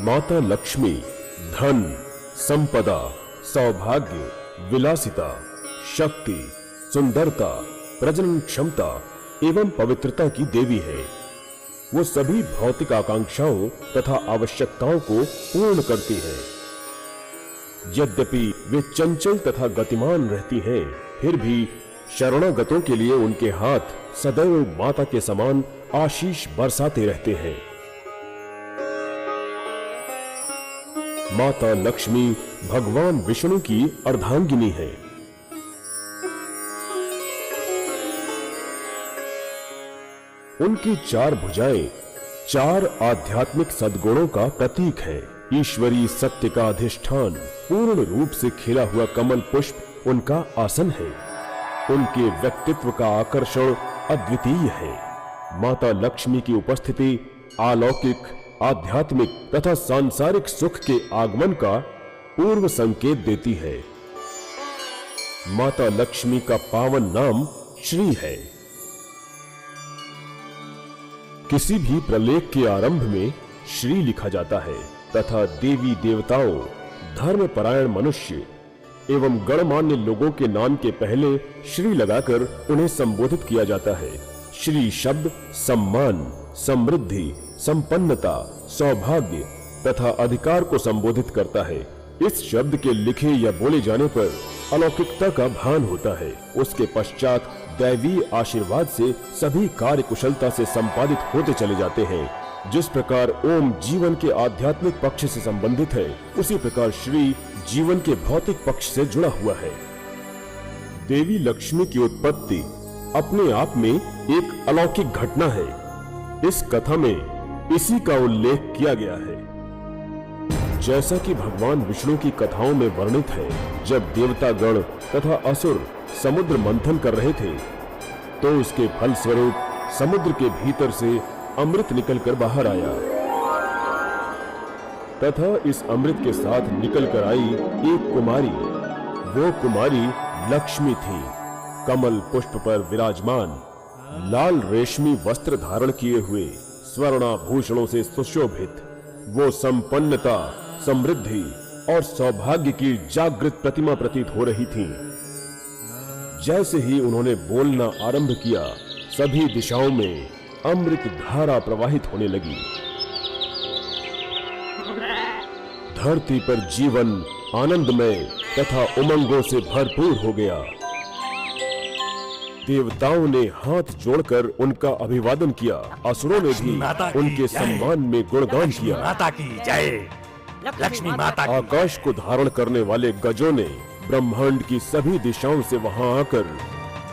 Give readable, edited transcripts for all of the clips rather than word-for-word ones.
माता लक्ष्मी धन, संपदा, सौभाग्य, विलासिता, शक्ति, सुंदरता, प्रजनन क्षमता एवं पवित्रता की देवी है। वो सभी भौतिक आकांक्षाओं तथा आवश्यकताओं को पूर्ण करती है। यद्यपि वे चंचल तथा गतिमान रहती हैं, फिर भी शरणागतों के लिए उनके हाथ सदैव माता के समान आशीष बरसाते रहते हैं। माता लक्ष्मी भगवान विष्णु की अर्धांगिनी है। उनकी चार भुजाएं चार आध्यात्मिक सद्गुणों का प्रतीक है। ईश्वरीय सत्य का अधिष्ठान, पूर्ण रूप से खिला हुआ कमल पुष्प उनका आसन है। उनके व्यक्तित्व का आकर्षण अद्वितीय है। माता लक्ष्मी की उपस्थिति अलौकिक, आध्यात्मिक तथा सांसारिक सुख के आगमन का पूर्व संकेत देती है। माता लक्ष्मी का पावन नाम श्री है। किसी भी प्रलेख के आरंभ में श्री लिखा जाता है तथा देवी देवताओं, धर्मपरायण मनुष्य एवं गणमान्य लोगों के नाम के पहले श्री लगाकर उन्हें संबोधित किया जाता है। श्री शब्द सम्मान, समृद्धि, संपन्नता, सौभाग्य तथा अधिकार को संबोधित करता है। इस शब्द के लिखे या बोले जाने पर अलौकिकता का भान होता है। उसके पश्चात दैवी आशीर्वाद से सभी कार्य कुशलता से संपादित होते चले जाते हैं। जिस प्रकार ओम जीवन के आध्यात्मिक पक्ष से संबंधित है, उसी प्रकार श्री जीवन के भौतिक पक्ष से जुड़ा हुआ है। देवी लक्ष्मी की उत्पत्ति अपने आप में एक अलौकिक घटना है। इस कथा में इसी का उल्लेख किया गया है। जैसा कि भगवान विष्णु की कथाओं में वर्णित है, जब देवतागण तथा असुर समुद्र मंथन कर रहे थे, तो उसके फलस्वरूप समुद्र के भीतर से अमृत निकलकर बाहर आया तथा इस अमृत के साथ निकलकर आई एक कुमारी। वो कुमारी लक्ष्मी थी। कमल पुष्प पर विराजमान, लाल रेशमी वस्त्र धारण किए हुए, स्वर्णाभूषणों से सुशोभित, वो संपन्नता, समृद्धि और सौभाग्य की जागृत प्रतिमा प्रतीत हो रही थी। जैसे ही उन्होंने बोलना आरंभ किया, सभी दिशाओं में अमृत धारा प्रवाहित होने लगी। धरती पर जीवन आनंदमय तथा उमंगों से भरपूर हो गया। देवताओं ने हाथ जोड़कर उनका अभिवादन किया। असुरों ने भी उनके सम्मान में गुणगान किया। माता की जय, लक्ष्मी माता की। आकाश को धारण करने वाले गजों ने ब्रह्मांड की सभी दिशाओं से वहां आकर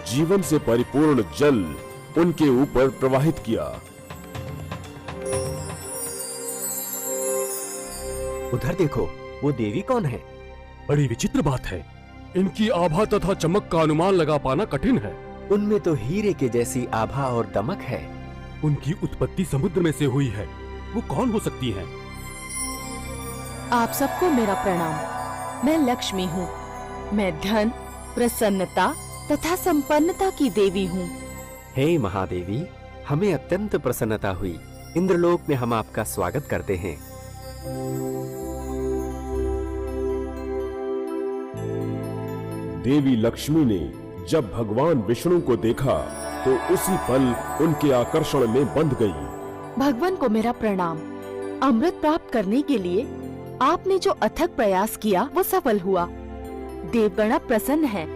जीवन से परिपूर्ण जल उनके ऊपर प्रवाहित किया। उधर देखो, वो देवी कौन है? बड़ी विचित्र बात है। इनकी आभा तथा चमक का अनुमान लगा पाना कठिन है। उनमें तो हीरे के जैसी आभा और दमक है। उनकी उत्पत्ति समुद्र में से हुई है। वो कौन हो सकती हैं? आप सबको मेरा प्रणाम। मैं लक्ष्मी हूँ। मैं धन, प्रसन्नता तथा संपन्नता की देवी हूँ। हे महादेवी, हमें अत्यंत प्रसन्नता हुई। इंद्रलोक में हम आपका स्वागत करते हैं। देवी लक्ष्मी ने जब भगवान विष्णु को देखा तो उसी पल उनके आकर्षण में बंध गई। भगवान को मेरा प्रणाम। अमृत प्राप्त करने के लिए आपने जो अथक प्रयास किया वो सफल हुआ। देवगण प्रसन्न है,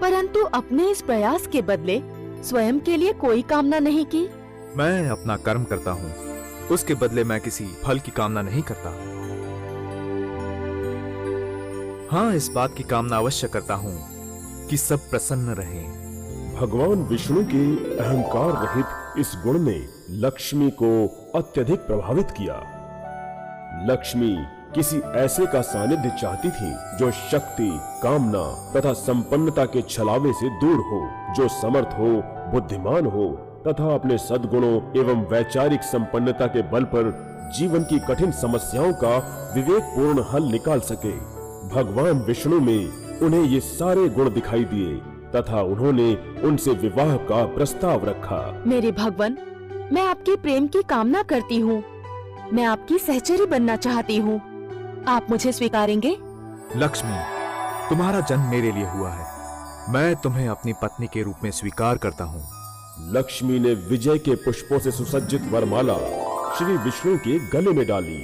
परंतु अपने इस प्रयास के बदले स्वयं के लिए कोई कामना नहीं की। मैं अपना कर्म करता हूँ, उसके बदले मैं किसी फल की कामना नहीं करता। हाँ, इस बात की कामना अवश्य करता हूँ कि सब प्रसन्न रहें। भगवान विष्णु के अहंकार रहित इस गुण ने लक्ष्मी को अत्यधिक प्रभावित किया। लक्ष्मी किसी ऐसे का सानिध्य चाहती थी जो शक्ति, कामना तथा संपन्नता के छलावे से दूर हो, जो समर्थ हो, बुद्धिमान हो तथा अपने सद्गुणों एवं वैचारिक संपन्नता के बल पर जीवन की कठिन समस्याओं का विवेकपूर्ण हल निकाल सके। भगवान विष्णु में उन्हें ये सारे गुण दिखाई दिए तथा उन्होंने उनसे विवाह का प्रस्ताव रखा। मेरे भगवान, मैं आपके प्रेम की कामना करती हूँ। मैं आपकी सहचरी बनना चाहती हूँ। आप मुझे स्वीकारेंगे? लक्ष्मी, तुम्हारा जन्म मेरे लिए हुआ है। मैं तुम्हें अपनी पत्नी के रूप में स्वीकार करता हूँ। लक्ष्मी ने विजय के पुष्पों से सुसज्जित वरमाला श्री विष्णु के गले में डाली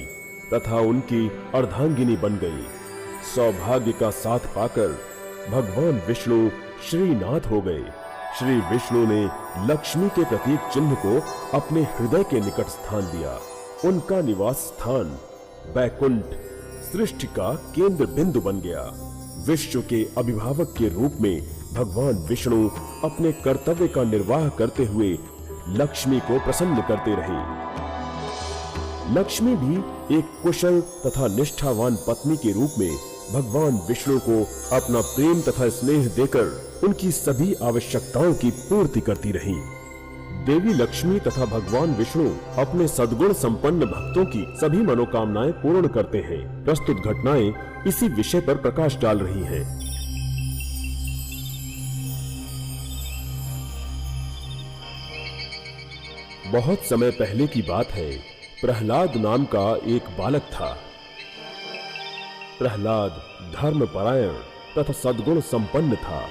तथा उनकी अर्धांगिनी बन गई। सौभाग्य का साथ पाकर भगवान विष्णु श्रीनाथ हो गए। श्री विष्णु ने लक्ष्मी के प्रतीक चिन्ह को अपने हृदय के निकट स्थान दिया। उनका निवास स्थान बैकुंठ सृष्टि का केंद्र बिंदु बन गया। विश्व के अभिभावक के रूप में भगवान विष्णु अपने कर्तव्य का निर्वाह करते हुए लक्ष्मी को प्रसन्न करते रहे। लक्ष्मी भी एक कुशल तथा निष्ठावान पत्नी के रूप में भगवान विष्णु को अपना प्रेम तथा स्नेह देकर उनकी सभी आवश्यकताओं की पूर्ति करती रहीं। देवी लक्ष्मी तथा भगवान विष्णु अपने सद्गुण संपन्न भक्तों की सभी मनोकामनाएं पूर्ण करते हैं। प्रस्तुत घटनाएं इसी विषय पर प्रकाश डाल रही हैं। बहुत समय पहले की बात है। प्रहलाद नाम का एक बालक था। प्रहलाद धर्मपरायण तथा सद्गुण संपन्न था।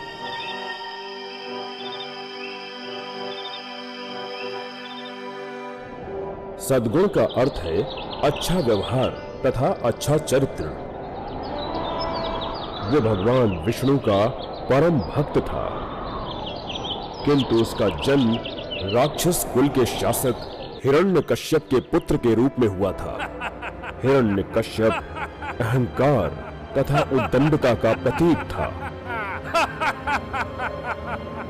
सद्गुण का अर्थ है अच्छा व्यवहार तथा अच्छा चरित्र। वो भगवान विष्णु का परम भक्त था, किंतु उसका जन्म राक्षस कुल के शासक हिरण्यकश्यप के पुत्र के रूप में हुआ था। हिरण्यकश्यप अहंकार तथा उद्दंडता का प्रतीक था।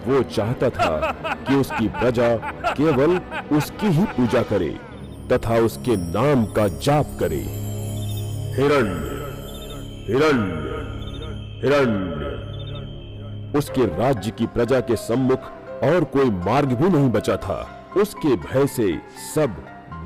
वो चाहता था कि उसकी प्रजा केवल उसकी ही पूजा करे तथा उसके नाम का जाप करे। हिरण्य हिरण्य हिरण्य। उसके राज्य की प्रजा के सम्मुख और कोई मार्ग भी नहीं बचा था। उसके भय से सब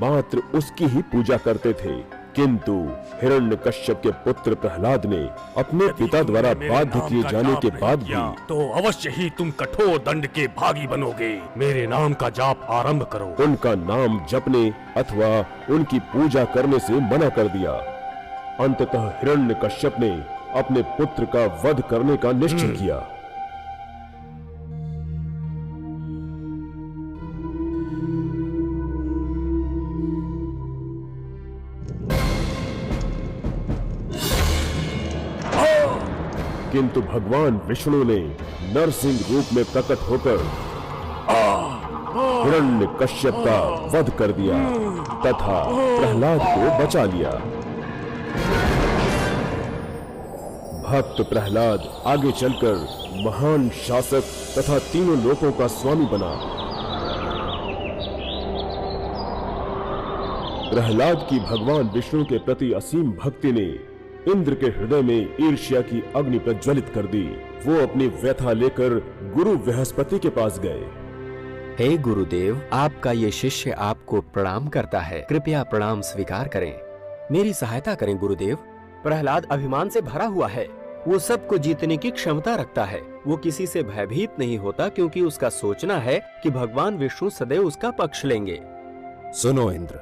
मात्र उसकी ही पूजा करते थे। किंतु हिरण्यकश्यप के पुत्र प्रहलाद ने अपने पिता द्वारा बाध्य किए जाने के बाद भी तो अवश्य ही तुम कठोर दंड के भागी बनोगे। मेरे नाम का जाप आरंभ करो। उनका नाम जपने अथवा उनकी पूजा करने से मना कर दिया। अंततः हिरण्यकश्यप ने अपने पुत्र का वध करने का निश्चय किया। किंतु भगवान विष्णु ने नरसिंह रूप में प्रकट होकर हिरण्यकश्यप का वध कर दिया तथा प्रहलाद को बचा लिया। भक्त प्रहलाद आगे चलकर महान शासक तथा तीनों लोकों का स्वामी बना। प्रहलाद की भगवान विष्णु के प्रति असीम भक्ति ने इंद्र के हृदय में ईर्ष्या की अग्नि प्रज्वलित कर दी। वो अपनी व्यथा लेकर गुरु बृहस्पति के पास गए। हे गुरुदेव, आपका ये शिष्य आपको प्रणाम करता है। कृपया प्रणाम स्वीकार करें। मेरी सहायता करें गुरुदेव। प्रहलाद अभिमान से भरा हुआ है। वो सबको जीतने की क्षमता रखता है। वो किसी से भयभीत नहीं होता क्योंकि उसका सोचना है कि भगवान विष्णु सदैव उसका पक्ष लेंगे। सुनो इंद्र,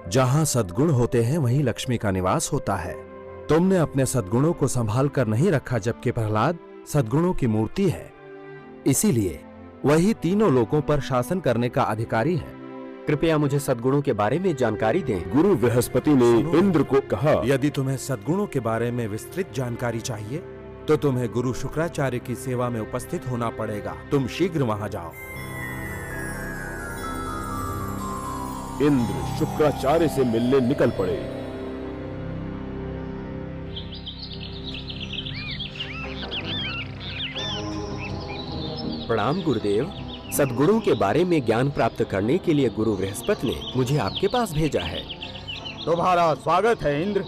जहाँ सद्गुण होते हैं वहीं लक्ष्मी का निवास होता है। तुमने अपने सद्गुणों को संभाल कर नहीं रखा, जबकि प्रहलाद सद्गुणों की मूर्ति है। इसीलिए वही तीनों लोकों पर शासन करने का अधिकारी है। कृपया मुझे सद्गुणों के बारे में जानकारी दें। गुरु बृहस्पति ने इंद्र को कहा, यदि तुम्हें सद्गुणों के बारे में विस्तृत जानकारी चाहिए तो तुम्हें गुरु शुक्राचार्य की सेवा में उपस्थित होना पड़ेगा। तुम शीघ्र वहां जाओ। इंद्र शुक्राचार्य से मिलने निकल पड़े। प्रणाम गुरुदेव। सद्गुणों के बारे में ज्ञान प्राप्त करने के लिए गुरु बृहस्पति ने मुझे आपके पास भेजा है। तुम्हारा स्वागत है इंद्र।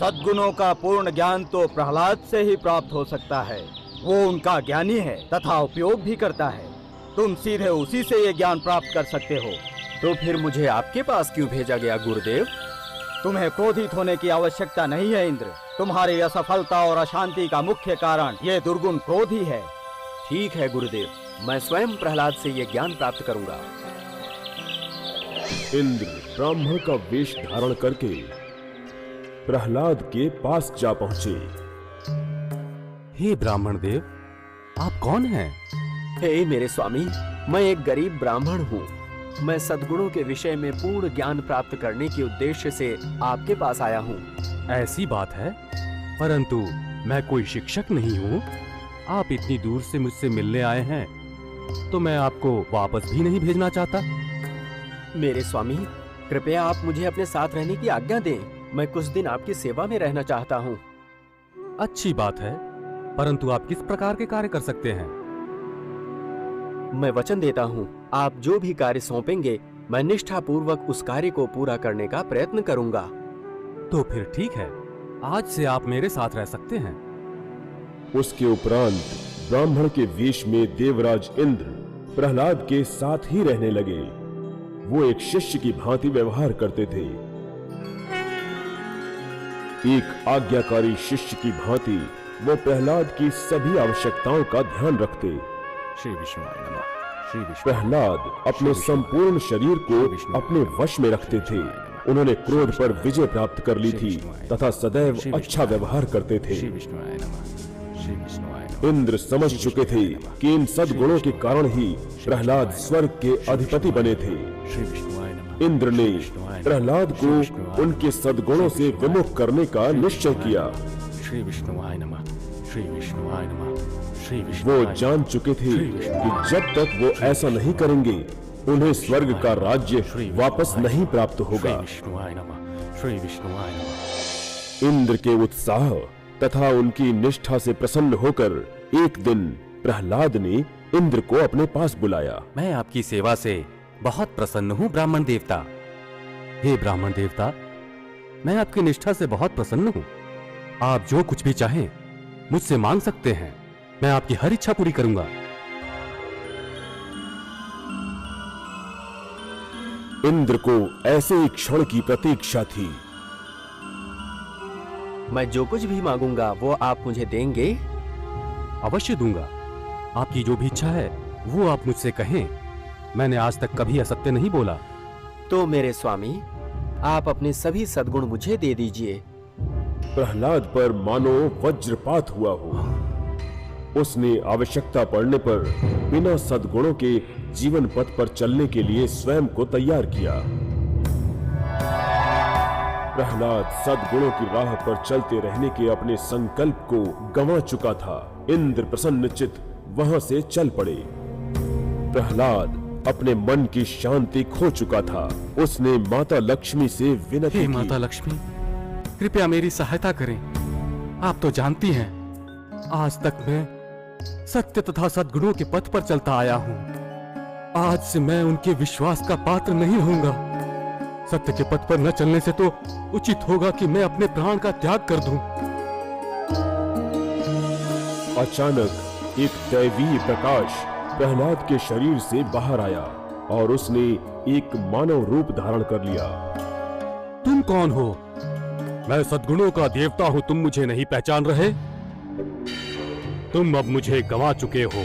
सद्गुणों का पूर्ण ज्ञान तो प्रहलाद से ही प्राप्त हो सकता है। वो उनका ज्ञानी है तथा उपयोग भी करता है। तुम सीधे उसी से ये ज्ञान प्राप्त कर सकते हो। तो फिर मुझे आपके पास क्यों भेजा गया गुरुदेव? तुम्हें क्रोधित होने की आवश्यकता नहीं है इंद्र। तुम्हारी असफलता और अशांति का मुख्य कारण ये दुर्गुण क्रोध ही है। ठीक है गुरुदेव, मैं स्वयं प्रहलाद से ये ज्ञान प्राप्त करूंगा। इंद्र ब्राह्मण का वेश धारण करके प्रहलाद के पास जा पहुंचे। हे ब्राह्मण देव, आप कौन हैं? हे मेरे स्वामी, मैं एक गरीब ब्राह्मण हूँ। मैं सद्गुणों के विषय में पूर्ण ज्ञान प्राप्त करने के उद्देश्य से आपके पास आया हूँ। ऐसी बात है, परंतु मैं कोई शिक्षक नहीं हूँ। आप इतनी दूर से मुझसे मिलने आए हैं तो मैं आपको वापस भी नहीं भेजना चाहता। मेरे स्वामी, कृपया आप मुझे अपने साथ रहने की आज्ञा दें। मैं कुछ दिन आपकी सेवा में रहना चाहता हूँ। अच्छी बात है, परंतु आप किस प्रकार के कार्य कर सकते हैं? मैं वचन देता हूँ, आप जो भी कार्य सौंपेंगे मैं निष्ठापूर्वक उस कार्य को पूरा करने का प्रयत्न करूंगा। तो फिर ठीक है, आज से आप मेरे साथ रह सकते हैं। उसके उपरांत ब्राह्मण के वेश में देवराज इंद्र प्रहलाद के साथ ही रहने लगे। वो एक शिष्य की भांति व्यवहार करते थे। एक आज्ञाकारी शिष्य की भांति वो प्रहलाद की सभी आवश्यकताओं का ध्यान रखते। श्री विष्णुवाय नमः। श्री विष्णु। प्रहलाद अपने संपूर्ण शरीर को अपने वश में रखते थे। उन्होंने क्रोध पर विजय प्राप्त कर ली थी तथा सदैव अच्छा व्यवहार करते थे। श्री विष्णुवाय नमः। श्री विष्णुवाय नमः। इंद्र समझ चुके थे कि इन सद्गुणों के कारण ही प्रहलाद स्वर्ग के अधिपति बने थे। श्री विष्णुवाय नमः। इंद्र ने प्रहलाद को उनके सद्गुणों से विमुख करने का निश्चय किया। श्री विष्णुवाय नमः। श्री विष्णुवाय नमः। श्री वो विष्णुवाय जान चुके थे कि जब तक वो ऐसा नहीं करेंगे उन्हें स्वर्ग का राज्य वापस नहीं प्राप्त होगा। विष्णुवाय नमः। श्री विष्णुवाय नमः। इंद्र के उत्साह तथा उनकी निष्ठा से प्रसन्न होकर एक दिन प्रहलाद ने इंद्र को अपने पास बुलाया। मैं आपकी सेवा से बहुत प्रसन्न हूँ ब्राह्मण देवता। हे ब्राह्मण देवता, मैं आपकी निष्ठा से बहुत प्रसन्न हूँ। आप जो कुछ भी चाहें मुझसे मांग सकते हैं। मैं आपकी हर इच्छा पूरी करूंगा। इंद्र को ऐसे ही क्षण की प्रतीक्षा थी। मैं जो कुछ भी मांगूंगा वो आप मुझे देंगे? अवश्य दूंगा। आपकी जो भी इच्छा है वो आप मुझसे कहें। मैंने आज तक कभी असत्य नहीं बोला। तो मेरे स्वामी, आप अपने सभी सद्गुण मुझे दे दीजिए। प्रहलाद पर मानो वज्रपात हुआ हो। उसने आवश्यकता पड़ने पर बिना सद्गुणों के जीवन पथ पर चलने के लिए स्वयं को तैयार किया। प्रहलाद सद्गुणों की राह पर चलते रहने के अपने संकल्प को गंवा चुका था। इंद्र प्रसन्नचित्त वहां से चल पड़े। प्रहलाद अपने मन की शांति खो चुका था। उसने माता लक्ष्मी से विनती हे की। माता लक्ष्मी, कृपया मेरी सहायता करें। आप तो जानती हैं, आज तक मैं सत्य तथा सद्गुणों के पथ पर चलता आया हूँ। आज से मैं उनके विश्वास का पात्र नहीं रहूंगा। सत्य के पथ पर न चलने से तो उचित होगा कि मैं अपने प्राण का त्याग कर दूं। अचानक एक दैवीय प्रकाश प्रहलाद के शरीर से बाहर आया और उसने एक मानव रूप धारण कर लिया। तुम कौन हो? मैं सद्गुणों का देवता हूँ। तुम मुझे नहीं पहचान रहे? तुम अब मुझे गंवा चुके हो।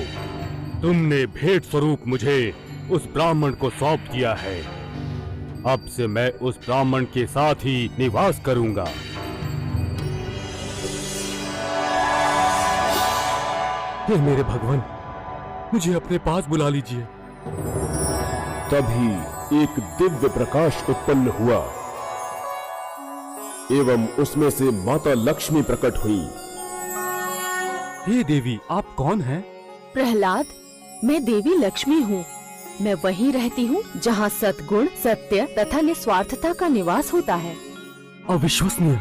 तुमने भेंट स्वरूप मुझे उस ब्राह्मण को सौंप दिया है। अब से मैं उस ब्राह्मण के साथ ही निवास करूंगा। हे मेरे भगवान, मुझे अपने पास बुला लीजिए। तभी एक दिव्य प्रकाश उत्पन्न हुआ एवं उसमें से माता लक्ष्मी प्रकट हुई। हे देवी, आप कौन हैं? प्रहलाद, मैं देवी लक्ष्मी हूँ। मैं वहीं रहती हूँ जहाँ सद्गुण, सत्य तथा निस्वार्थता का निवास होता है। अविश्वसनीय!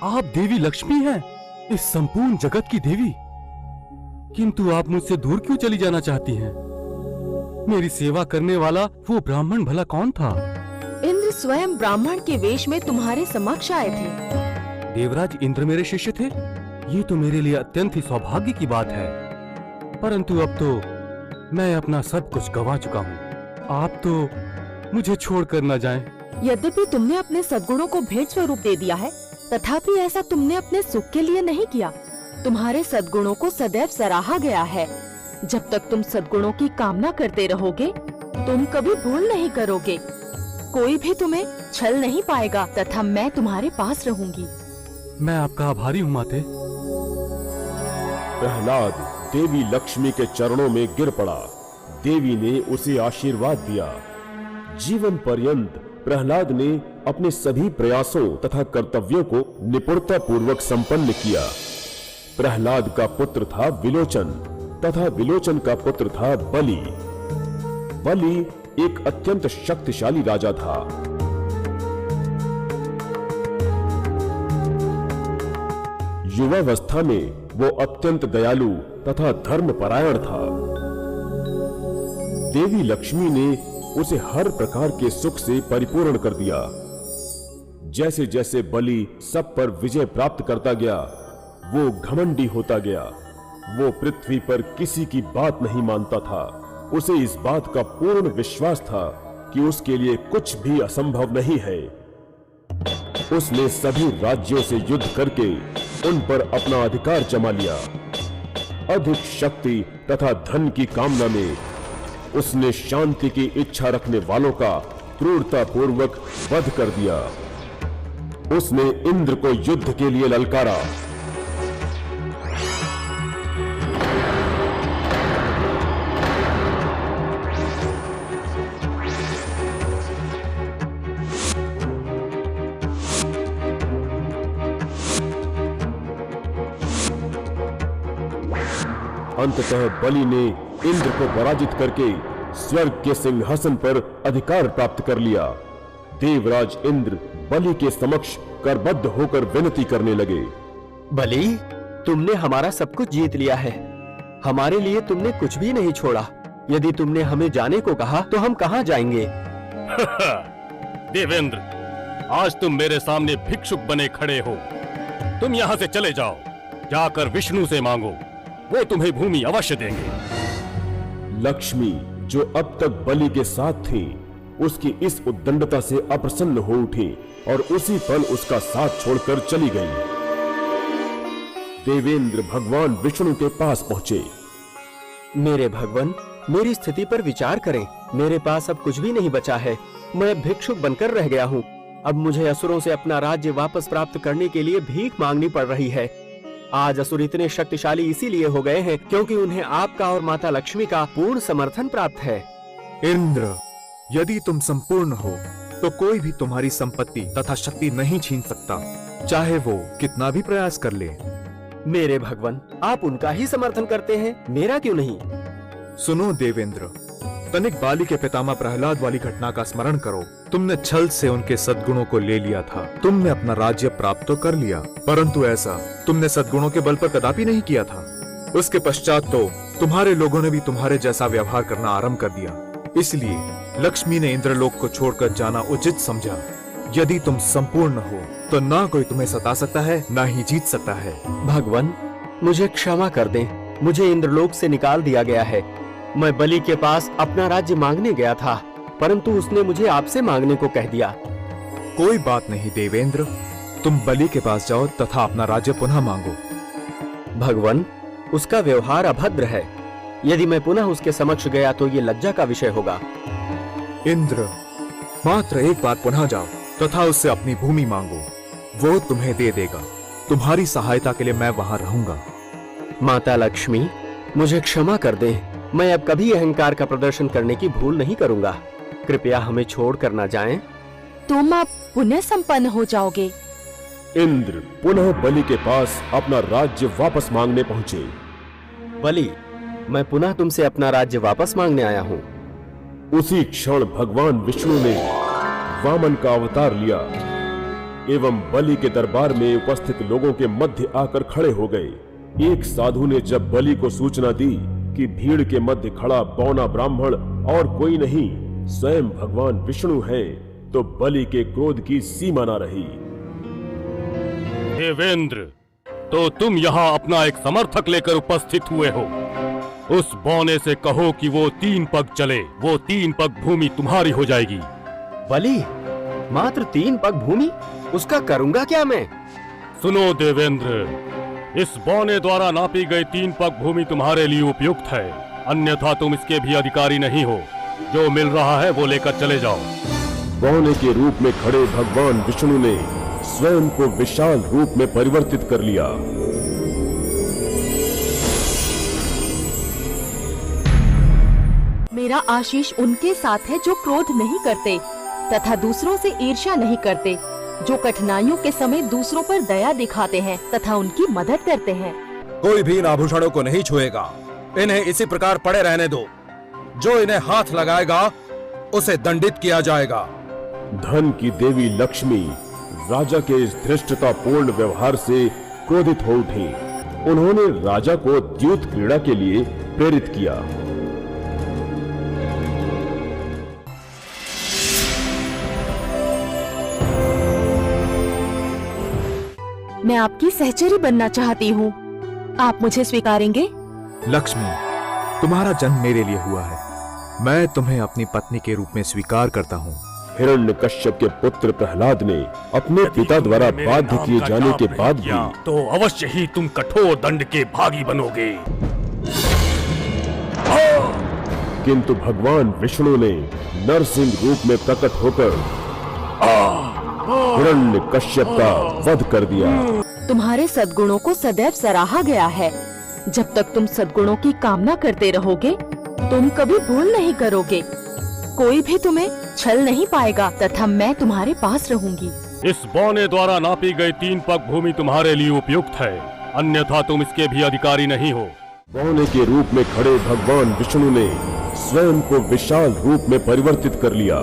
आप देवी लक्ष्मी हैं, इस संपूर्ण जगत की देवी। किंतु आप मुझसे दूर क्यों चली जाना चाहती हैं? मेरी सेवा करने वाला वो ब्राह्मण भला कौन था? इंद्र स्वयं ब्राह्मण के वेश में तुम्हारे समक्ष आए थे। देवराज इंद्र मेरे शिष्य थे? ये तो मेरे लिए अत्यंत ही सौभाग्य की बात है। परंतु अब तो मैं अपना सब कुछ गंवा चुका हूँ। आप तो मुझे छोड़कर न जाएं। यद्यपि तुमने अपने सद्गुणों को भेंट स्वरूप दे दिया है, तथापि ऐसा तुमने अपने सुख के लिए नहीं किया। तुम्हारे सद्गुणों को सदैव सराहा गया है। जब तक तुम सद्गुणों की कामना करते रहोगे तुम कभी भूल नहीं करोगे। कोई भी तुम्हें छल नहीं पाएगा तथा मैं तुम्हारे पास रहूंगी। मैं आपका आभारी हूँ माते। प्रहलाद देवी लक्ष्मी के चरणों में गिर पड़ा। देवी ने उसे आशीर्वाद दिया। जीवन पर्यंत प्रहलाद ने अपने सभी प्रयासों तथा कर्तव्यों को निपुणता पूर्वक संपन्न किया। प्रहलाद का पुत्र था विलोचन तथा विलोचन का पुत्र था बलि। बलि एक अत्यंत शक्तिशाली राजा था। युवावस्था में वो अत्यंत दयालु तथा धर्मपरायण था। देवी लक्ष्मी ने उसे हर प्रकार के सुख से परिपूर्ण कर दिया। जैसे जैसे बलि सब पर विजय प्राप्त करता गया, वो घमंडी होता गया। वो पृथ्वी पर किसी की बात नहीं मानता था। उसे इस बात का पूर्ण विश्वास था कि उसके लिए कुछ भी असंभव नहीं है। उसने सभी राज्यों से युद्ध करके उन पर अपना अधिकार जमा लिया। अधिक शक्ति तथा धन की कामना में उसने शांति की इच्छा रखने वालों का क्रूरतापूर्वक वध कर दिया। उसने इंद्र को युद्ध के लिए ललकारा। अंततः बलि ने इंद्र को पराजित करके स्वर्ग के सिंहासन पर अधिकार प्राप्त कर लिया। देवराज इंद्र बलि के समक्ष करबद्ध होकर विनती करने लगे। बलि, तुमने हमारा सब कुछ जीत लिया है। हमारे लिए तुमने कुछ भी नहीं छोड़ा। यदि तुमने हमें जाने को कहा तो हम कहाँ जाएंगे? देवेंद्र, आज तुम मेरे सामने भिक्षुक बने खड़े हो। तुम यहाँ से चले जाओ। जाकर विष्णु से मांगो, वो तुम्हें भूमि अवश्य देंगे। लक्ष्मी, जो अब तक बलि के साथ थी, उसकी इस उद्दंडता से अप्रसन्न हो उठी और उसी पल उसका साथ छोड़कर चली गई। देवेंद्र भगवान विष्णु के पास पहुंचे। मेरे भगवान, मेरी स्थिति पर विचार करें। मेरे पास अब कुछ भी नहीं बचा है। मैं भिक्षुक बनकर रह गया हूँ। अब मुझे असुरों से अपना राज्य वापस प्राप्त करने के लिए भीख मांगनी पड़ रही है। आज असुर इतने शक्तिशाली इसीलिए हो गए हैं क्योंकि उन्हें आपका और माता लक्ष्मी का पूर्ण समर्थन प्राप्त है। इंद्र, यदि तुम संपूर्ण हो तो कोई भी तुम्हारी संपत्ति तथा शक्ति नहीं छीन सकता, चाहे वो कितना भी प्रयास कर ले। मेरे भगवान, आप उनका ही समर्थन करते हैं, मेरा क्यों नहीं? सुनो देवेंद्र, तनिक बाली के पितामह प्रहलाद वाली घटना का स्मरण करो। तुमने छल से उनके सद्गुणों को ले लिया था। तुमने अपना राज्य प्राप्त तो कर लिया, परंतु ऐसा तुमने सद्गुणों के बल पर कदापि नहीं किया था। उसके पश्चात तो तुम्हारे लोगों ने भी तुम्हारे जैसा व्यवहार करना आरंभ कर दिया। इसलिए लक्ष्मी ने इंद्रलोक को छोड़कर जाना उचित समझा। यदि तुम संपूर्ण हो तो ना कोई तुम्हें सता सकता है, ना ही जीत सकता है। भगवान, मुझे क्षमा कर दें। मुझे इंद्रलोक से निकाल दिया गया है। मैं बलि के पास अपना राज्य मांगने गया था, परंतु उसने मुझे आपसे मांगने को कह दिया। कोई बात नहीं देवेंद्र, तुम बलि के पास जाओ तथा अपना राज्य पुनः मांगो। भगवान, उसका व्यवहार अभद्र है। यदि मैं पुनः उसके समक्ष गया तो ये लज्जा का विषय होगा। इंद्र, मात्र एक बार पुनः जाओ तथा उससे अपनी भूमि मांगो। वो तुम्हें दे देगा। तुम्हारी सहायता के लिए मैं वहां रहूंगा। माता लक्ष्मी, मुझे क्षमा कर दें। मैं अब कभी अहंकार का प्रदर्शन करने की भूल नहीं करूंगा। कृपया हमें छोड़कर न जाएं। तुम अब पुनः संपन्न हो जाओगे। इंद्र पुनः बलि के पास अपना राज्य वापस मांगने पहुंचे। बलि, मैं पुनः तुमसे अपना राज्य वापस मांगने आया हूँ। उसी क्षण भगवान विष्णु ने वामन का अवतार लिया एवं बलि के दरबार में उपस्थित लोगों के मध्य आकर खड़े हो गए। एक साधु ने जब बलि को सूचना दी कि भीड़ के मध्य खड़ा बौना ब्राह्मण और कोई नहीं स्वयं भगवान विष्णु हैं, तो बलि के क्रोध की सीमा न रही। देवेंद्र, तो तुम यहाँ अपना एक समर्थक लेकर उपस्थित हुए हो। उस बौने से कहो कि वो 3 पग चले। वो 3 पग भूमि तुम्हारी हो जाएगी। बलि, मात्र 3 पग भूमि? उसका करूंगा क्या मैं? सुनो देवेंद्र, इस बौने द्वारा नापी गई 3 पग भूमि तुम्हारे लिए उपयुक्त है, अन्यथा तुम इसके भी अधिकारी नहीं हो। जो मिल रहा है वो लेकर चले जाओ। बौने के रूप में खड़े भगवान विष्णु ने स्वयं को विशाल रूप में परिवर्तित कर लिया। मेरा आशीष उनके साथ है जो क्रोध नहीं करते तथा दूसरों से ईर्ष्या नहीं करते, जो कठिनाइयों के समय दूसरों पर दया दिखाते हैं तथा उनकी मदद करते हैं। कोई भी इन आभूषणों को नहीं छुएगा, इन्हें इसी प्रकार पड़े रहने दो। जो इन्हें हाथ लगाएगा उसे दंडित किया जाएगा। धन की देवी लक्ष्मी राजा के इस धृष्टतापूर्ण व्यवहार से क्रोधित हो उठी। उन्होंने राजा को द्यूत क्रीड़ा के लिए प्रेरित किया। मैं आपकी सहचरी बनना चाहती हूँ, आप मुझे स्वीकारेंगे? लक्ष्मी, तुम्हारा जन्म मेरे लिए हुआ है, मैं तुम्हें अपनी पत्नी के रूप में स्वीकार करता हूँ। हिरण्यकश्यप के पुत्र प्रहलाद ने अपने पिता द्वारा बाध्य किए जाने के बाद भी तो अवश्य ही तुम कठोर दंड के भागी बनोगे। किंतु भगवान विष्णु ने नरसिंह रूप में प्रकट होकर हिरण्यकश्यप का वध कर दिया। तुम्हारे सद्गुणों को सदैव सराहा गया है। जब तक तुम सद्गुणों की कामना करते रहोगे, तुम कभी भूल नहीं करोगे। कोई भी तुम्हें छल नहीं पाएगा तथा मैं तुम्हारे पास रहूंगी। इस बौने द्वारा नापी गई 3 पग भूमि तुम्हारे लिए उपयुक्त है, अन्यथा तुम इसके भी अधिकारी नहीं हो। बौने के रूप में खड़े भगवान विष्णु ने स्वयं को विशाल रूप में परिवर्तित कर लिया।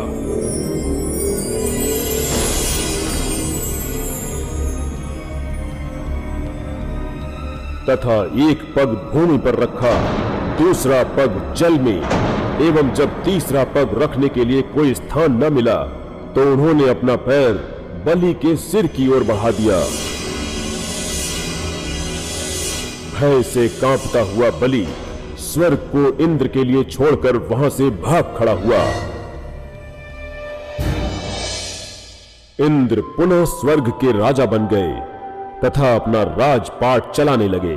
तथा एक पग भूमि पर रखा, दूसरा पग जल में, एवं जब तीसरा पग रखने के लिए कोई स्थान न मिला तो उन्होंने अपना पैर बलि के सिर की ओर बढ़ा दिया। भय से कांपता हुआ बलि स्वर्ग को इंद्र के लिए छोड़कर वहां से भाग खड़ा हुआ। इंद्र पुनः स्वर्ग के राजा बन गए तथा अपना राजपाट चलाने लगे।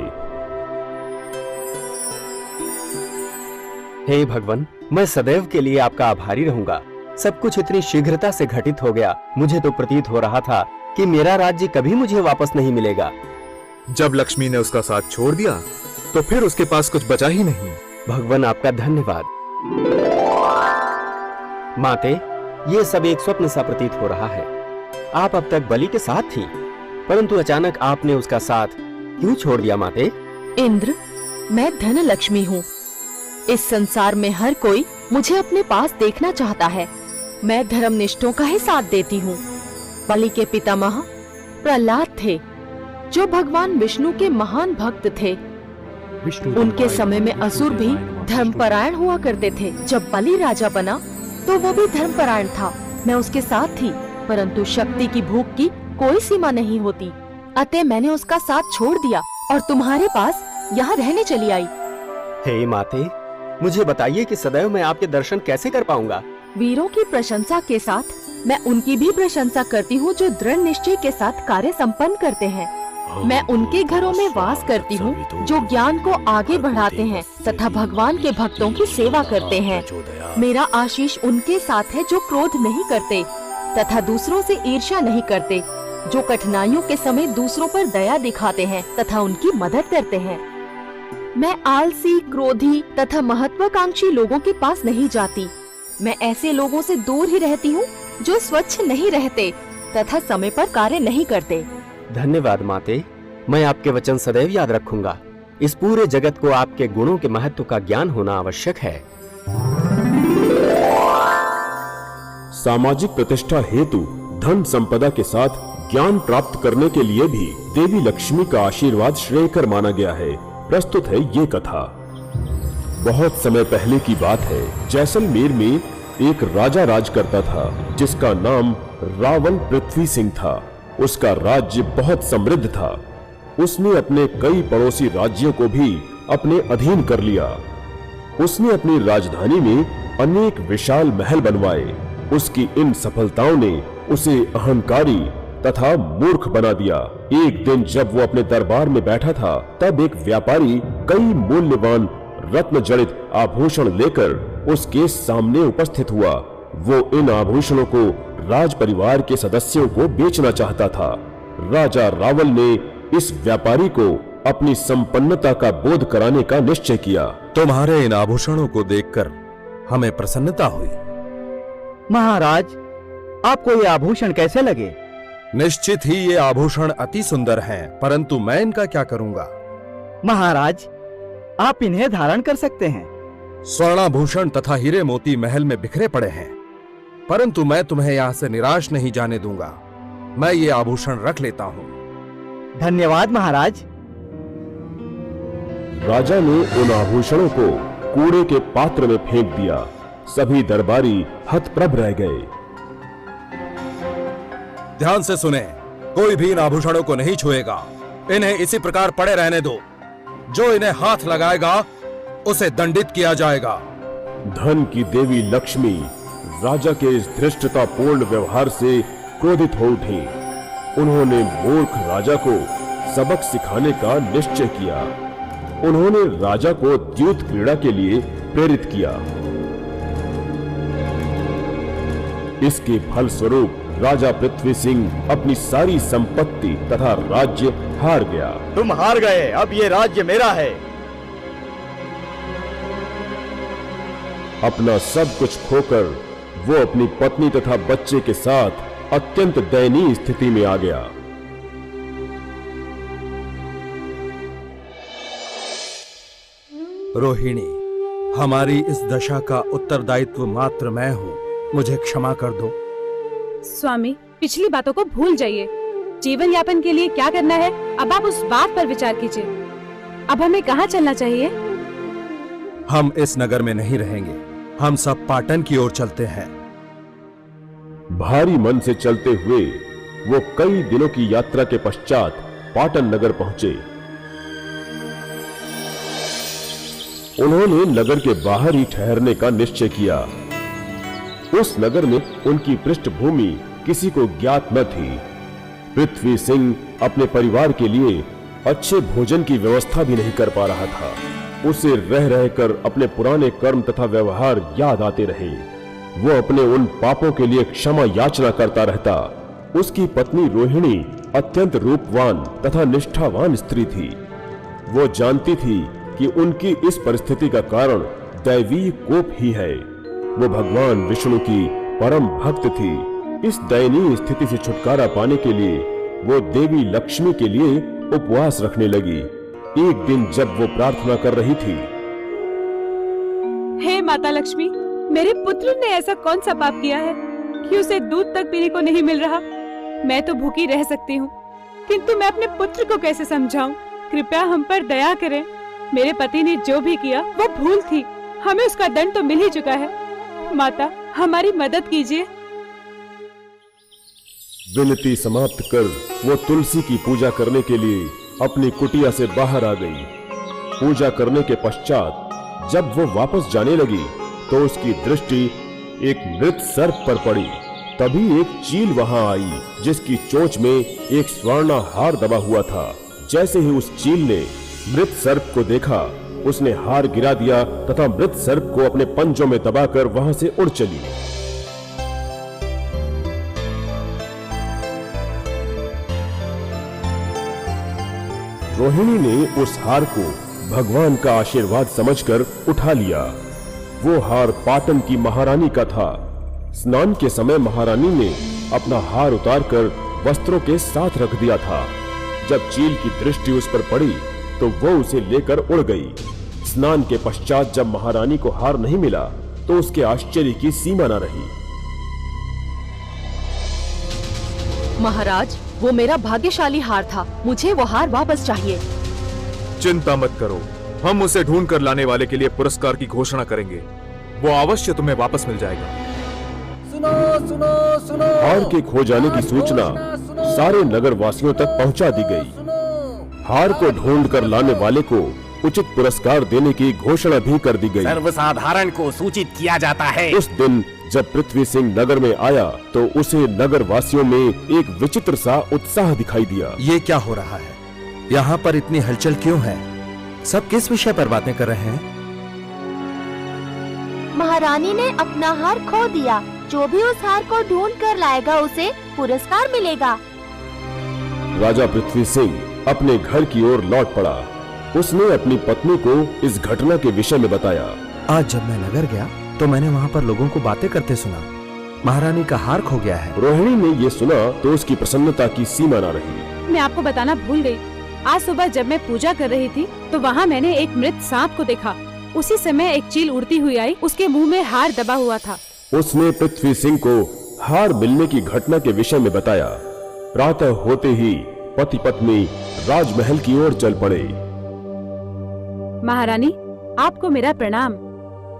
हे भगवान, मैं सदैव के लिए आपका आभारी रहूंगा। सब कुछ इतनी शीघ्रता से घटित हो गया, मुझे तो प्रतीत हो रहा था कि मेरा राज्य कभी मुझे वापस नहीं मिलेगा। जब लक्ष्मी ने उसका साथ छोड़ दिया तो फिर उसके पास कुछ बचा ही नहीं। भगवान, आपका धन्यवाद। माते, ये सब एक स्वप्न सा प्रतीत हो रहा है। आप अब तक बलि के साथ थी, परंतु अचानक आपने उसका साथ क्यों छोड़ दिया माते? इंद्र, मैं धन लक्ष्मी हूँ। इस संसार में हर कोई मुझे अपने पास देखना चाहता है। मैं धर्मनिष्ठों का ही साथ देती हूँ। बलि के पितामह प्रहलाद थे, जो भगवान विष्णु के महान भक्त थे। उनके समय में असुर भी धर्मपरायण हुआ करते थे। जब बलि राजा बना तो वो भी धर्मपरायण था। मैं उसके साथ थी, परंतु शक्ति की भूख की कोई सीमा नहीं होती, अतः मैंने उसका साथ छोड़ दिया और तुम्हारे पास यहाँ रहने चली आई। हे माते, मुझे बताइए कि सदैव मैं आपके दर्शन कैसे कर पाऊंगा? वीरों की प्रशंसा के साथ मैं उनकी भी प्रशंसा करती हूँ जो दृढ़ निश्चय के साथ कार्य संपन्न करते हैं। मैं उनके घरों में वास करती हूँ जो ज्ञान को आगे बढ़ाते हैं तथा भगवान के भक्तों की सेवा करते हैं। मेरा आशीष उनके साथ है जो क्रोध नहीं करते तथा दूसरों से ईर्ष्या नहीं करते, जो कठिनाइयों के समय दूसरों पर दया दिखाते हैं तथा उनकी मदद करते हैं। मैं आलसी, क्रोधी तथा महत्वाकांक्षी लोगों के पास नहीं जाती। मैं ऐसे लोगों से दूर ही रहती हूँ जो स्वच्छ नहीं रहते तथा समय पर कार्य नहीं करते। धन्यवाद माते, मैं आपके वचन सदैव याद रखूंगा। इस पूरे जगत को आपके गुणों के महत्व का ज्ञान होना आवश्यक है। सामाजिक प्रतिष्ठा हेतु धन संपदा के साथ ज्ञान प्राप्त करने के लिए भी देवी लक्ष्मी का आशीर्वाद श्रेयकर माना गया है। प्रस्तुत है ये कथा। बहुत समय पहले की बात है। जैसलमेर में एक राजा राज करता था जिसका नाम रावण पृथ्वी सिंह था। उसका राज्य बहुत समृद्ध था। उसने अपने कई पड़ोसी राज्यों को भी अपने अधीन कर लिया। उसने अपनी राजधानी में अनेक विशाल महल बनवाए। उसकी इन सफलताओं ने उसे अहंकारी तथा मूर्ख बना दिया। एक दिन जब वो अपने दरबार में बैठा था, तब एक व्यापारी कई मूल्यवान रत्न जड़ित आभूषण लेकर उसके सामने उपस्थित हुआ। वो इन आभूषणों को राज परिवार के सदस्यों को बेचना चाहता था। राजा रावल ने इस व्यापारी को अपनी संपन्नता का बोध कराने का निश्चय किया। तुम्हारे इन आभूषणों को देखकर हमें प्रसन्नता हुई। महाराज, आपको ये आभूषण कैसे लगे? निश्चित ही ये आभूषण अति सुंदर हैं, परंतु मैं इनका क्या करूंगा? महाराज, आप इन्हें धारण कर सकते हैं। स्वर्णाभूषण तथा हीरे मोती महल में बिखरे पड़े हैं, परंतु मैं तुम्हें यहां से निराश नहीं जाने दूंगा। मैं ये आभूषण रख लेता हूं। धन्यवाद महाराज। राजा ने उन आभूषणों को कूड़े के पात्र में फेंक दिया। सभी दरबारी हतप्रभ रह गए। ध्यान से सुने, कोई भी इन आभूषणों को नहीं छुएगा। इन्हें इसी प्रकार पड़े रहने दो। जो इन्हें हाथ लगाएगा उसे दंडित किया जाएगा। धन की देवी लक्ष्मी राजा के इस धृष्टतापूर्ण व्यवहार से क्रोधित हो उठी। उन्होंने मूर्ख राजा को सबक सिखाने का निश्चय किया। उन्होंने राजा को द्यूत क्रीड़ा के लिए प्रेरित किया। इसके फलस्वरूप राजा पृथ्वी सिंह अपनी सारी संपत्ति तथा राज्य हार गया। तुम हार गए, अब ये राज्य मेरा है। अपना सब कुछ खोकर वो अपनी पत्नी तथा बच्चे के साथ अत्यंत दयनीय स्थिति में आ गया। रोहिणी, हमारी इस दशा का उत्तरदायित्व मात्र मैं हूं। मुझे क्षमा कर दो। स्वामी, पिछली बातों को भूल जाइए। जीवन यापन के लिए क्या करना है, अब आप उस बात पर विचार कीजिए। अब हमें कहाँ चलना चाहिए? हम इस नगर में नहीं रहेंगे। हम सब पाटन की ओर चलते हैं। भारी मन से चलते हुए वो कई दिनों की यात्रा के पश्चात पाटन नगर पहुंचे। उन्होंने नगर के बाहर ही ठहरने का निश्चय किया। उस नगर में उनकी पृष्ठभूमि किसी को ज्ञात न थी। पृथ्वी सिंह अपने परिवार के लिए अच्छे भोजन की व्यवस्था भी नहीं कर पा रहा था। उसे रह रहकर अपने पुराने कर्म तथा व्यवहार याद आते रहे। वो अपने उन पापों के लिए क्षमा याचना करता रहता। उसकी पत्नी रोहिणी अत्यंत रूपवान तथा निष्ठावान स्त्री थी। वो जानती थी कि उनकी इस परिस्थिति का कारण दैवीय कोप ही है। वो भगवान विष्णु की परम भक्त थी। इस दयनीय स्थिति से छुटकारा पाने के लिए वो देवी लक्ष्मी के लिए उपवास रखने लगी। एक दिन जब वो प्रार्थना कर रही थी, हे माता लक्ष्मी, मेरे पुत्र ने ऐसा कौन सा पाप किया है कि उसे दूध तक पीने को नहीं मिल रहा? मैं तो भूखी रह सकती हूँ, किंतु मैं अपने पुत्र को कैसे समझाऊं? कृपया हम पर दया करें। मेरे पति ने जो भी किया वो भूल थी। हमें उसका दंड तो मिल ही चुका है। माता, हमारी मदद कीजिए। विनती समाप्त कर वो तुलसी की पूजा करने के लिए अपनी कुटिया से बाहर आ गई। पूजा करने के पश्चात जब वो वापस जाने लगी तो उसकी दृष्टि एक मृत सर्प पर पड़ी। तभी एक चील वहां आई जिसकी चोंच में एक स्वर्ण हार दबा हुआ था। जैसे ही उस चील ने मृत सर्प को देखा, उसने हार गिरा दिया तथा मृत सर्प को अपने पंजों में दबाकर वहां से उड़ चली। रोहिणी ने उस हार को भगवान का आशीर्वाद समझकर उठा लिया। वो हार पाटन की महारानी का था। स्नान के समय महारानी ने अपना हार उतारकर वस्त्रों के साथ रख दिया था। जब चील की दृष्टि उस पर पड़ी तो वो उसे लेकर उड़ गई। स्नान के पश्चात जब महारानी को हार नहीं मिला तो उसके आश्चर्य की सीमा न रही। महाराज, वो मेरा भाग्यशाली हार था। मुझे वो हार वापस चाहिए। चिंता मत करो, हम उसे ढूंढ कर लाने वाले के लिए पुरस्कार की घोषणा करेंगे। वो अवश्य तुम्हें वापस मिल जाएगा। सुनो सुनो सुनो, हार के खो जाने की सूचना सारे नगर वासियों तक पहुंचा दी गई। हार को ढूंढ कर लाने वाले को उचित पुरस्कार देने की घोषणा भी कर दी गई। सर्वसाधारण को सूचित किया जाता है। उस दिन जब पृथ्वी सिंह नगर में आया तो उसे नगर वासियों में एक विचित्र सा उत्साह दिखाई दिया। ये क्या हो रहा है? यहाँ पर इतनी हलचल क्यों है? सब किस विषय पर बातें कर रहे हैं? महारानी ने अपना हार खो दिया। जो भी उस हार को ढूंढ कर लाएगा उसे पुरस्कार मिलेगा। राजा पृथ्वी सिंह अपने घर की ओर लौट पड़ा। उसने अपनी पत्नी को इस घटना के विषय में बताया। आज जब मैं नगर गया तो मैंने वहाँ पर लोगों को बातें करते सुना। महारानी का हार खो गया है। रोहिणी ने ये सुना तो उसकी प्रसन्नता की सीमा न रही। मैं आपको बताना भूल गई। आज सुबह जब मैं पूजा कर रही थी तो वहाँ मैंने एक मृत सांप को देखा। उसी समय एक चील उड़ती हुई आई, उसके मुंह में हार दबा हुआ था। उसने पृथ्वी सिंह को हार मिलने की घटना के विषय में बताया। प्रातः होते ही पति पत्नी राजमहल की ओर चल पड़े। महारानी, आपको मेरा प्रणाम।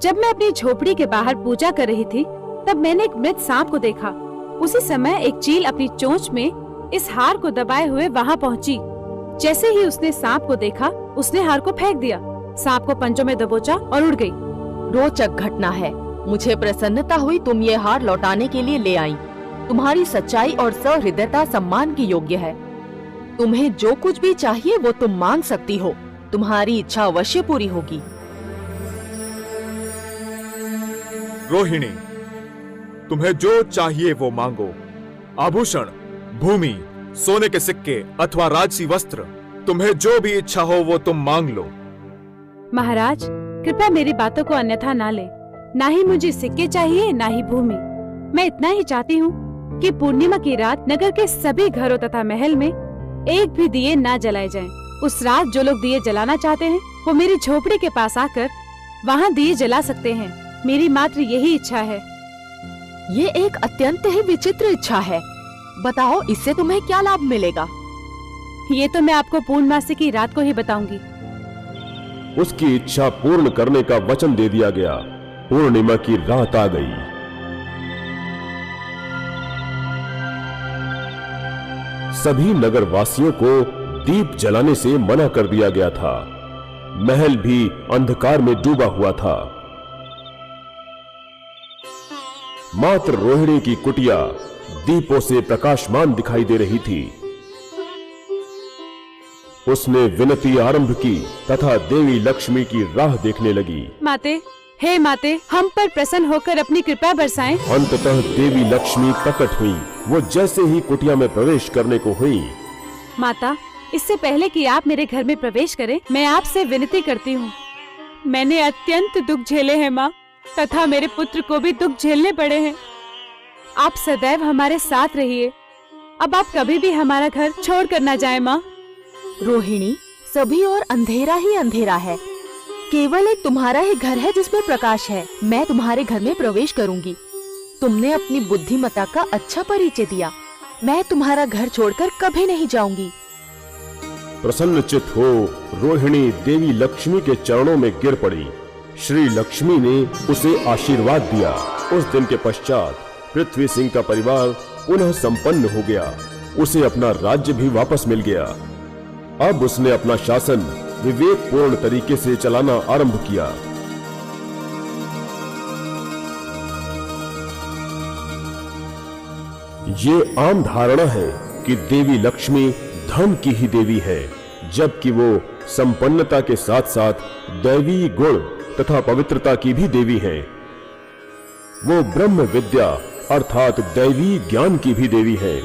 जब मैं अपनी झोपड़ी के बाहर पूजा कर रही थी तब मैंने एक मृत सांप को देखा। उसी समय एक चील अपनी चोंच में इस हार को दबाए हुए वहाँ पहुँची। जैसे ही उसने सांप को देखा उसने हार को फेंक दिया। सांप को पंजों में दबोचा और उड़ गई। रोचक घटना है। मुझे प्रसन्नता हुई तुम ये हार लौटाने के लिए ले आई। तुम्हारी सच्चाई और सहृदयता सम्मान की योग्य है। तुम्हें जो कुछ भी चाहिए वो तुम मांग सकती हो। तुम्हारी इच्छा अवश्य पूरी होगी। रोहिणी, तुम्हें जो चाहिए वो मांगो। आभूषण, भूमि, सोने के सिक्के अथवा राजसी वस्त्र, तुम्हें जो भी इच्छा हो वो तुम मांग लो। महाराज, कृपया मेरी बातों को अन्यथा ना ले। ना ही मुझे सिक्के चाहिए ना ही भूमि। मैं इतना ही चाहती हूँ कि पूर्णिमा की रात नगर के सभी घरों तथा महल में एक भी दिए ना जलाए जाएं। उस रात जो लोग दिए जलाना चाहते हैं वो मेरी झोपड़ी के पास आकर वहाँ दिए जला सकते हैं। मेरी मात्र यही इच्छा है। ये एक अत्यंत ही विचित्र इच्छा है। बताओ, इससे तुम्हें क्या लाभ मिलेगा? ये तो मैं आपको पूर्णमासी की रात को ही बताऊंगी। उसकी इच्छा पूर्ण करने का वचन दे दिया गया। पूर्णिमा की रात आ गई। सभी नगर वासियों को दीप जलाने से मना कर दिया गया था। महल भी अंधकार में डूबा हुआ था। मात्र रोहिणी की कुटिया दीपों से प्रकाशमान दिखाई दे रही थी। उसने विनती आरंभ की तथा देवी लक्ष्मी की राह देखने लगी। माते, हे माते, हम पर प्रसन्न होकर अपनी कृपा बरसाएं। अंततः देवी लक्ष्मी प्रकट हुई। वो जैसे ही कुटिया में प्रवेश करने को हुई। माता, इससे पहले कि आप मेरे घर में प्रवेश करें, मैं आपसे विनती करती हूँ। मैंने अत्यंत दुख झेले हैं माँ, तथा मेरे पुत्र को भी दुख झेलने पड़े हैं। आप सदैव हमारे साथ रहिए। अब आप कभी भी हमारा घर छोड़ कर न जाएं माँ। रोहिणी, सभी और अंधेरा ही अंधेरा है। केवल एक तुम्हारा ही घर है जिसमें प्रकाश है। मैं तुम्हारे घर में प्रवेश करूंगी। तुमने अपनी बुद्धिमत्ता का अच्छा परिचय दिया। मैं तुम्हारा घर छोड़कर कभी नहीं जाऊंगी। प्रसन्नचित हो रोहिणी देवी लक्ष्मी के चरणों में गिर पड़ी। श्री लक्ष्मी ने उसे आशीर्वाद दिया। उस दिन के पश्चात पृथ्वी सिंह का परिवार पुनः संपन्न हो गया। उसे अपना राज्य भी वापस मिल गया। अब उसने अपना शासन विवेकपूर्ण तरीके से चलाना आरंभ किया। ये आम धारणा है कि देवी लक्ष्मी धन की ही देवी है, जबकि वो संपन्नता के साथ साथ दैवी गुण तथा पवित्रता की भी देवी है। वो ब्रह्म विद्या अर्थात दैवी ज्ञान की भी देवी है।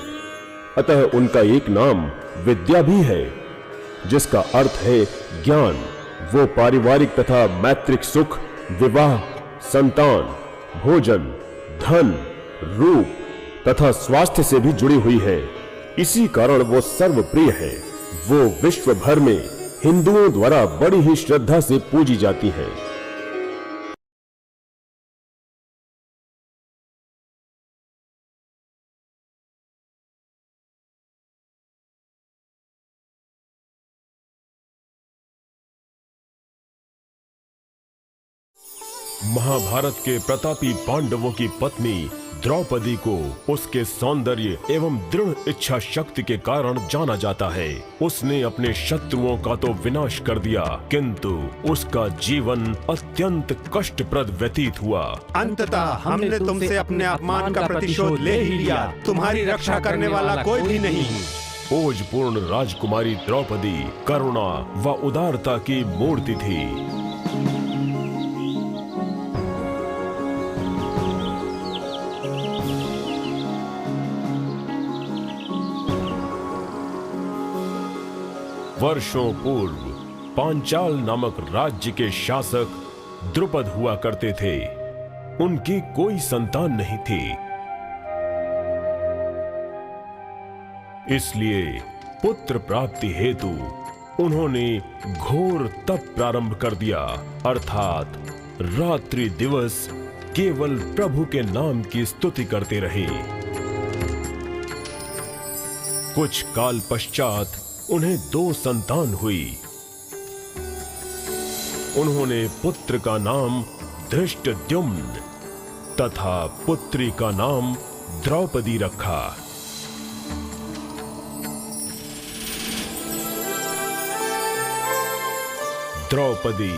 अतः उनका एक नाम विद्या भी है, जिसका अर्थ है ज्ञान। वो पारिवारिक तथा मैत्रिक सुख, विवाह, संतान, भोजन, धन, रूप तथा स्वास्थ्य से भी जुड़ी हुई है। इसी कारण वो सर्वप्रिय है। वो विश्व भर में हिंदुओं द्वारा बड़ी ही श्रद्धा से पूजी जाती है। महाभारत के प्रतापी पांडवों की पत्नी द्रौपदी को उसके सौंदर्य एवं दृढ़ इच्छा शक्ति के कारण जाना जाता है। उसने अपने शत्रुओं का तो विनाश कर दिया, किंतु उसका जीवन अत्यंत कष्टप्रद व्यतीत हुआ। अंततः हमने तुमसे अपने अपमान का प्रतिशोध ले ही लिया। तुम्हारी रक्षा करने वाला कोई भी नहीं। ओजपूर्ण राजकुमारी द्रौपदी करुणा व उदारता की मूर्ति थी। वर्षों पूर्व पांचाल नामक राज्य के शासक द्रुपद हुआ करते थे। उनकी कोई संतान नहीं थी, इसलिए पुत्र प्राप्ति हेतु उन्होंने घोर तप प्रारंभ कर दिया, अर्थात रात्रि दिवस केवल प्रभु के नाम की स्तुति करते रहे। कुछ काल पश्चात उन्हें 2 संतान हुई। उन्होंने पुत्र का नाम धृष्टद्युम्न तथा पुत्री का नाम द्रौपदी रखा। द्रौपदी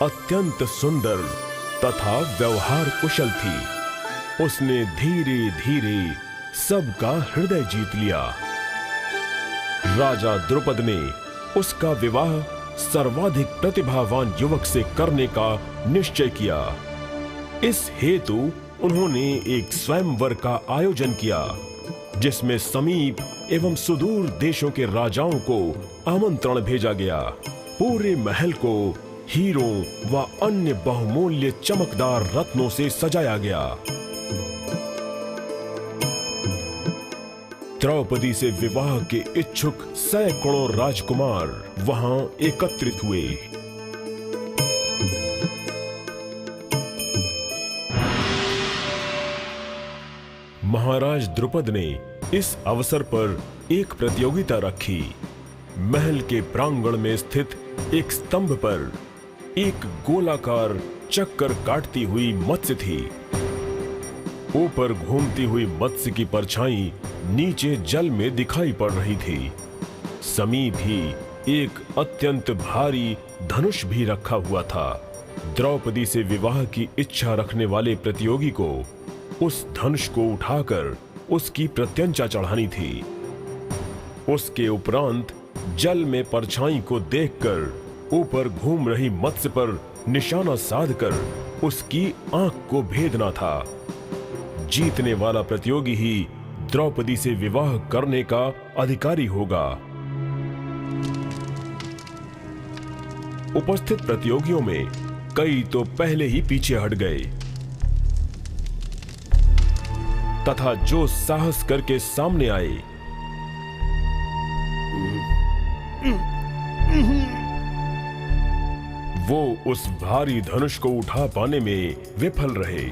अत्यंत सुंदर तथा व्यवहार कुशल थी। उसने धीरे धीरे सबका हृदय जीत लिया। राजा द्रुपद ने उसका विवाह सर्वाधिक प्रतिभावान युवक से करने का निश्चय किया। इस हेतु उन्होंने एक स्वयंवर का आयोजन किया, जिसमें समीप एवं सुदूर देशों के राजाओं को आमंत्रण भेजा गया। पूरे महल को हीरों व अन्य बहुमूल्य चमकदार रत्नों से सजाया गया। द्रौपदी से विवाह के इच्छुक सैकड़ों राजकुमार वहां एकत्रित हुए। महाराज द्रुपद ने इस अवसर पर एक प्रतियोगिता रखी। महल के प्रांगण में स्थित एक स्तंभ पर एक गोलाकार चक्कर काटती हुई मत्स्य थी। ऊपर घूमती हुई मत्स्य की परछाई नीचे जल में दिखाई पड़ रही थी। समीप ही एक अत्यंत भारी धनुष भी रखा हुआ था। द्रौपदी से विवाह की इच्छा रखने वाले प्रतियोगी को उस धनुष को उठाकर उसकी प्रत्यंचा चढ़ानी थी। उसके उपरांत जल में परछाई को देखकर ऊपर घूम रही मत्स्य पर निशाना साधकर उसकी आंख को भेदना था। जीतने वाला प्रतियोगी ही द्रौपदी से विवाह करने का अधिकारी होगा। उपस्थित प्रतियोगियों में कई तो पहले ही पीछे हट गए तथा जो साहस करके सामने आए वो उस भारी धनुष को उठा पाने में विफल रहे।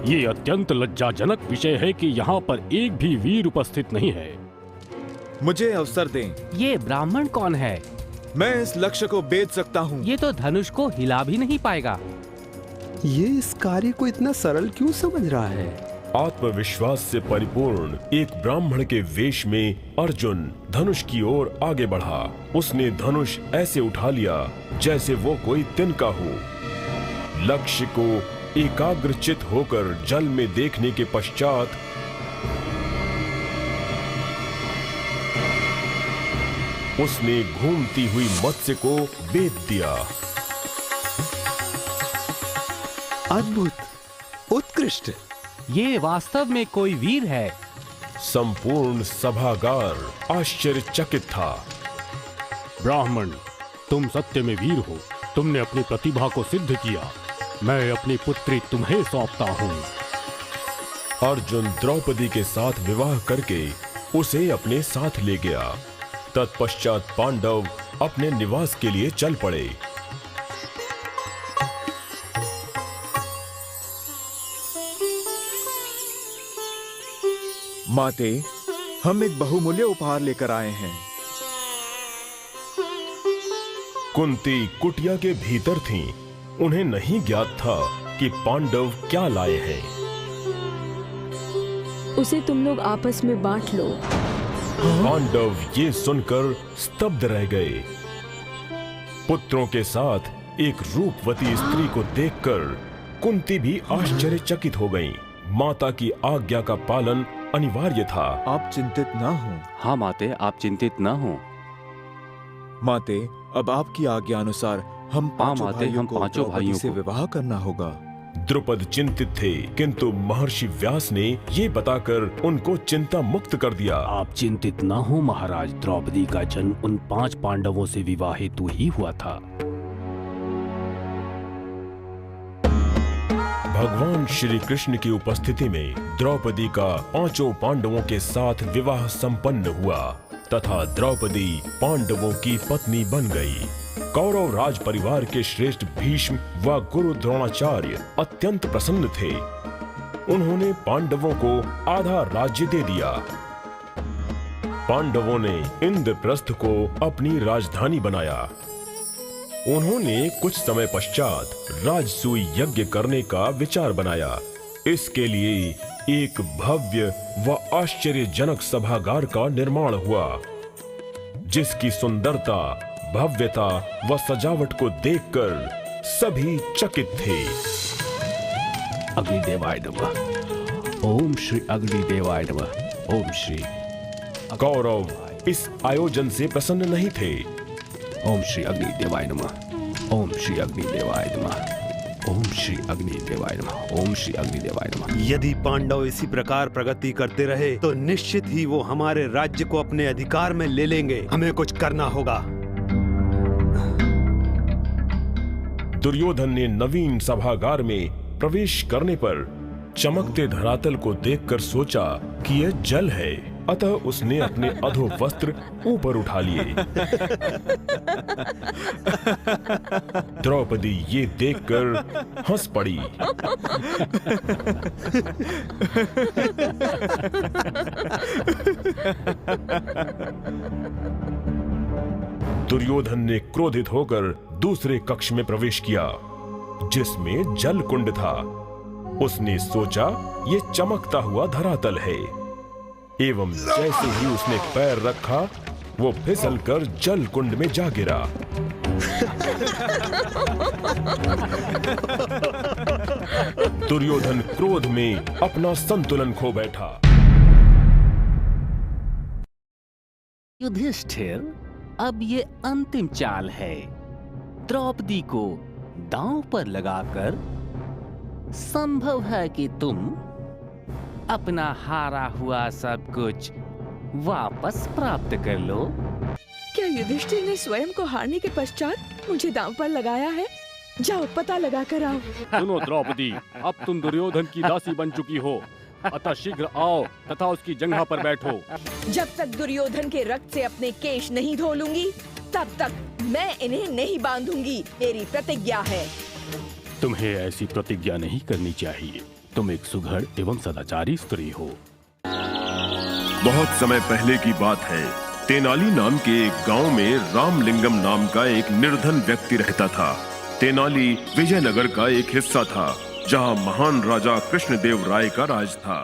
ये अत्यंत लज्जाजनक विषय है कि यहाँ पर एक भी वीर उपस्थित नहीं है। मुझे अवसर दें। ये ब्राह्मण कौन है? मैं इस लक्ष्य को बेच सकता हूँ। ये तो धनुष को हिला भी नहीं पाएगा। ये इस कार्य को इतना सरल क्यों समझ रहा है? आत्मविश्वास से परिपूर्ण एक ब्राह्मण के वेश में अर्जुन धनुष की ओर आगे बढ़ा। उसने धनुष ऐसे उठा लिया जैसे वो कोई तिनका हो। लक्ष्य को एकाग्रचित होकर जल में देखने के पश्चात उसने घूमती हुई मत्स्य को बेध दिया। अद्भुत, उत्कृष्ट। ये वास्तव में कोई वीर है। संपूर्ण सभागार आश्चर्यचकित था। ब्राह्मण, तुम सत्य में वीर हो। तुमने अपनी प्रतिभा को सिद्ध किया। मैं अपनी पुत्री तुम्हें सौंपता हूँ। अर्जुन द्रौपदी के साथ विवाह करके उसे अपने साथ ले गया। तत्पश्चात पांडव अपने निवास के लिए चल पड़े। माते, हम एक बहुमूल्य उपहार लेकर आए हैं। कुंती कुटिया के भीतर थीं। उन्हें नहीं ज्ञात था कि पांडव क्या लाए हैं। उसे तुम लोग आपस में बांट लो। पांडव ये सुनकर स्तब्ध रह गए। पुत्रों के साथ एक रूपवती स्त्री को देखकर कुंती भी आश्चर्यचकित हो गईं। माता की आज्ञा का पालन अनिवार्य था। आप चिंतित ना हो। हाँ माते, आप चिंतित ना हो। माते, अब आपकी आज्ञा अनुसार हम पांचों भाइयों को से विवाह करना होगा। द्रुपद चिंतित थे, किंतु महर्षि व्यास ने ये बताकर उनको चिंता मुक्त कर दिया। आप चिंतित न हो महाराज, द्रौपदी का जन्म उन 5 पांडवों से विवाह हेतु ही हुआ था। भगवान श्री कृष्ण की उपस्थिति में द्रौपदी का 5 पांडवों के साथ विवाह संपन्न हुआ तथा द्रौपदी पांडवों की पत्नी बन गई। कौरव राज परिवार के श्रेष्ठ भीष्म व गुरु द्रोणाचार्य अत्यंत प्रसन्न थे। उन्होंने पांडवों को आधा राज्य दे दिया। पांडवों ने इंद्रप्रस्थ को अपनी राजधानी बनाया। उन्होंने कुछ समय पश्चात राजसूय यज्ञ करने का विचार बनाया। इसके लिए एक भव्य व आश्चर्यजनक सभागार का निर्माण हुआ, जिसकी सुंदरता, भव्यता व सजावट को देखकर सभी चकित थे। अग्निदेवाय नमः। ओम श्री अग्निदेवाय नमः। ओम श्री। कौरव इस आयोजन से प्रसन्न नहीं थे। ओम श्री अग्निदेवाय नमः। ओम श्री अग्निदेवाय नमः। ओम श्री अग्निदेवाय नमः। ओम श्री अग्निदेवाय नमः। यदि पांडव इसी प्रकार प्रगति करते रहे तो निश्चित ही वो हमारे राज्य को अपने अधिकार में ले लेंगे। हमें कुछ करना होगा। दुर्योधन ने नवीन सभागार में प्रवेश करने पर चमकते धरातल को देखकर सोचा कि यह जल है, अतः उसने अपने अधो वस्त्र ऊपर उठा लिए। द्रौपदी ये देखकर हंस पड़ी। दुर्योधन ने क्रोधित होकर दूसरे कक्ष में प्रवेश किया, जिसमें जल कुंड था। उसने सोचा ये चमकता हुआ धरातल है, एवं जैसे ही उसने पैर रखा वो फिसलकर जल कुंड में जा गिरा। दुर्योधन क्रोध में अपना संतुलन खो बैठा। युधिष्ठिर, अब ये अंतिम चाल है। द्रौपदी को दांव पर लगाकर संभव है कि तुम अपना हारा हुआ सब कुछ वापस प्राप्त कर लो। क्या युधिष्ठिर ने स्वयं को हारने के पश्चात मुझे दांव पर लगाया है? जाओ पता लगा कर आओ। सुनो द्रौपदी, अब तुम दुर्योधन की दासी बन चुकी हो, अतः शीघ्र आओ तथा उसकी जंघा पर बैठो। जब तक दुर्योधन के रक्त से अपने केश नहीं धो लूंगी, तब तक मैं इन्हें नहीं बांधूंगी। मेरी प्रतिज्ञा है। तुम्हें ऐसी प्रतिज्ञा नहीं करनी चाहिए। तुम एक सुघड़ एवं सदाचारी स्त्री हो। बहुत समय पहले की बात है। तेनाली नाम के एक गांव में रामलिंगम नाम का एक निर्धन व्यक्ति रहता था। तेनाली विजयनगर का एक हिस्सा था, जहां महान राजा कृष्णदेव राय का राज था।